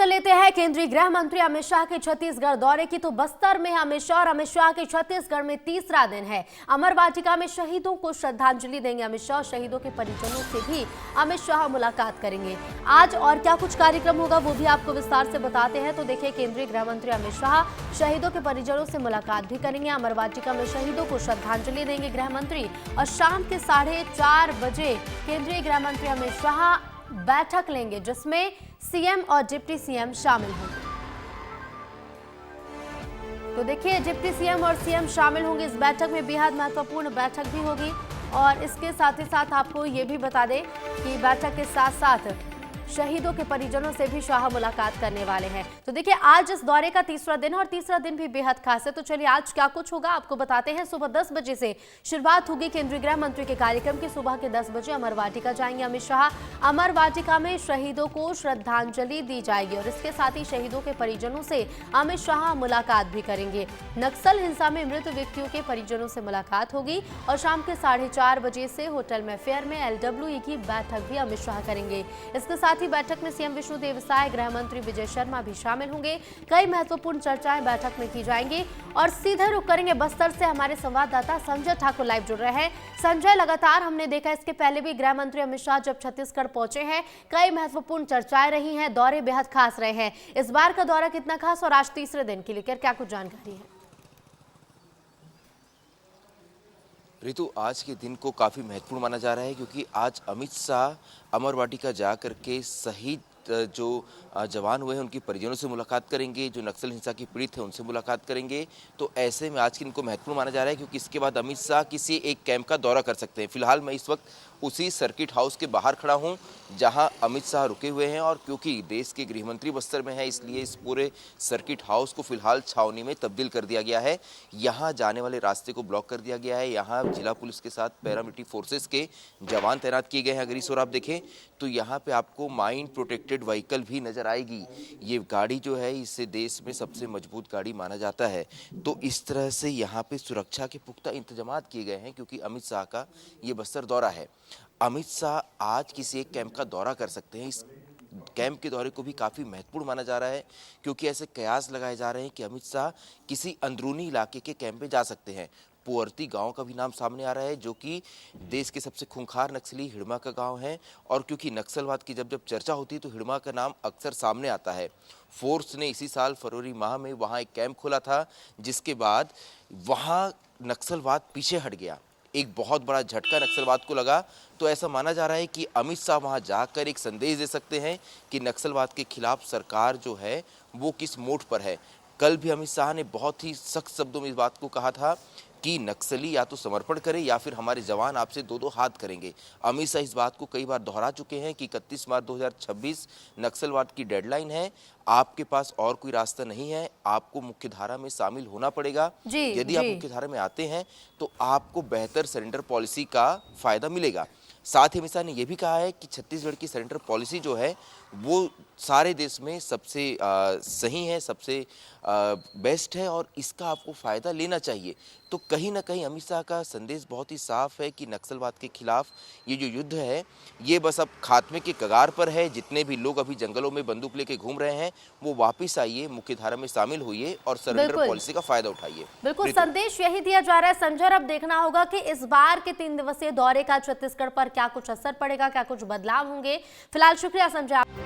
कर लेते हैं केंद्रीय गृह मंत्री अमित शाह के छत्तीसगढ़ दौरे की। तो बस्तर में अमित शाह और अमित शाह के छत्तीसगढ़ में तीसरा दिन है। अमर वाटिका में शहीदों को श्रद्धांजलि देंगे अमित शाह। शहीदों के परिजनों से भी अमित शाह मुलाकात करेंगे। आज और क्या कुछ कार्यक्रम होगा वो भी आपको विस्तार से बताते हैं। तो देखिए, केंद्रीय गृह मंत्री अमित शाह शहीदों के परिजनों से मुलाकात भी करेंगे। अमर वाटिका में शहीदों को श्रद्धांजलि देंगे गृह मंत्री और शाम के 4:30 बजे केंद्रीय गृह मंत्री अमित शाह बैठक लेंगे, जिसमें सीएम और डिप्टी सीएम शामिल होंगे। तो देखिए, डिप्टी सीएम और सीएम शामिल होंगे इस बैठक में। बेहद महत्वपूर्ण बैठक भी होगी। और इसके साथ ही साथ आपको ये भी बता दें कि बैठक के साथ साथ शहीदों के परिजनों से भी शाह मुलाकात करने वाले हैं। तो देखिए, आज इस दौरे का तीसरा दिन है और तीसरा दिन भी बेहद खास है। तो चलिए, आज क्या कुछ होगा आपको बताते हैं। सुबह 10 बजे से शुरुआत होगी केंद्रीय गृह मंत्री के कार्यक्रम की। सुबह के 10 बजे अमर वाटिका जाएंगे अमित शाह। अमर वाटिका में शहीदों को श्रद्धांजलि दी जाएगी और इसके साथ ही शहीदों के परिजनों से अमित शाह मुलाकात भी करेंगे। नक्सल हिंसा में मृत व्यक्तियों के परिजनों से मुलाकात होगी और शाम के 4:30 बजे से होटल में फेयर में LWE की बैठक भी अमित शाह करेंगे। इसके साथ ही बैठक में सीएम विष्णुदेव साय, गृह मंत्री विजय शर्मा भी शामिल होंगे। कई महत्वपूर्ण चर्चाएं बैठक में की जाएंगी। और सीधे रुक करेंगे बस्तर से हमारे संवाददाता संजय ठाकुर लाइव जुड़ रहे हैं। संजय, लगातार हमने देखा इसके पहले भी गृह मंत्री अमित शाह जब छत्तीसगढ़ पहुंचे हैं, कई महत्वपूर्ण चर्चाएं रही हैं, दौरे बेहद खास रहे हैं। इस बार का दौरा कितना खास और आज तीसरे दिन के लिए क्या कुछ जानकारी है? ऋतु, आज के दिन को काफ़ी महत्वपूर्ण माना जा रहा है क्योंकि आज अमित शाह अमर वाटिका जा करके शहीद जो जवान हुए हैं उनके परिजनों से मुलाकात करेंगे, जो नक्सल हिंसा की पीड़ित है उनसे मुलाकात करेंगे। तो ऐसे में आज के दिन को महत्वपूर्ण माना जा रहा है क्योंकि इसके बाद अमित शाह किसी एक कैंप का दौरा कर सकते हैं। फिलहाल मैं इस वक्त उसी सर्किट हाउस के बाहर खड़ा हूं जहां अमित शाह रुके हुए हैं और क्योंकि देश के गृह मंत्री बस्तर में है, इसलिए इस पूरे सर्किट हाउस को फिलहाल छावनी में तब्दील कर दिया गया है। यहाँ जाने वाले रास्ते को ब्लॉक कर दिया गया है। यहाँ जिला पुलिस के साथ पैरामिलिट्री फोर्सेस के जवान तैनात किए गए हैं। अगर इस ओर आप देखें तो यहाँ पे आपको माइन प्रोटेक्टेड व्हीकल भी नजर आएगी। ये गाड़ी जो है इसे देश में सबसे मजबूत गाड़ी माना जाता है। तो इस तरह से यहाँ पे सुरक्षा के पुख्ता इंतजाम किए गए हैं क्योंकि अमित शाह का ये बस्तर दौरा है। अमित शाह आज किसी एक कैंप का दौरा कर सकते हैं। इस कैंप के दौरे को भी काफ़ी महत्वपूर्ण माना जा रहा है क्योंकि ऐसे कयास लगाए जा रहे हैं कि अमित शाह किसी अंदरूनी इलाके के कैंप में जा सकते हैं। पुअर्ती गांव का भी नाम सामने आ रहा है जो कि देश के सबसे खूंखार नक्सली हिड़मा का गांव है और क्योंकि नक्सलवाद की जब चर्चा होती है तो हिड़मा का नाम अक्सर सामने आता है। फोर्स ने इसी साल फरवरी माह में वहां एक कैंप खोला था, जिसके बाद वहां नक्सलवाद पीछे हट गया। एक बहुत बड़ा झटका नक्सलवाद को लगा। तो ऐसा माना जा रहा है कि अमित शाह वहां जाकर एक संदेश दे सकते हैं कि नक्सलवाद के खिलाफ सरकार जो है वो किस मोड़ पर है। कल भी अमित शाह ने बहुत ही सख्त शब्दों में इस बात को कहा था कि नक्सली या तो समर्पण करे या फिर हमारे जवान आपसे दो हाथ करेंगे। अमित शाह इस बात को कई बार दोहरा चुके हैं कि 31 मार्च 2026 नक्सलवाद की डेडलाइन है। आपके पास और कोई रास्ता नहीं है, आपको मुख्य धारा में शामिल होना पड़ेगा। यदि आप मुख्य धारा में आते हैं तो आपको बेहतर सरेंडर पॉलिसी का फायदा मिलेगा। साथ ही अमित शाह ने यह भी कहा है कि छत्तीसगढ़ की सरेंडर पॉलिसी जो है वो सारे देश में सबसे सही है, सबसे बेस्ट है और इसका आपको फ़ायदा लेना चाहिए। तो कहीं ना कहीं अमित शाह का संदेश बहुत ही साफ है कि नक्सलवाद के खिलाफ ये जो युद्ध है ये बस अब खात्मे के कगार पर है। जितने भी लोग अभी जंगलों में बंदूक लेके घूम रहे हैं वो वापस आइए, मुख्य धारा में शामिल होइए और सरेंडर पॉलिसी का फायदा उठाइए। बिल्कुल, संदेश यही दिया जा रहा है। संजय, अब देखना होगा कि इस बार के 3 दिवसीय दौरे का छत्तीसगढ़ पर क्या कुछ असर पड़ेगा, क्या कुछ बदलाव होंगे। फिलहाल शुक्रिया संजय।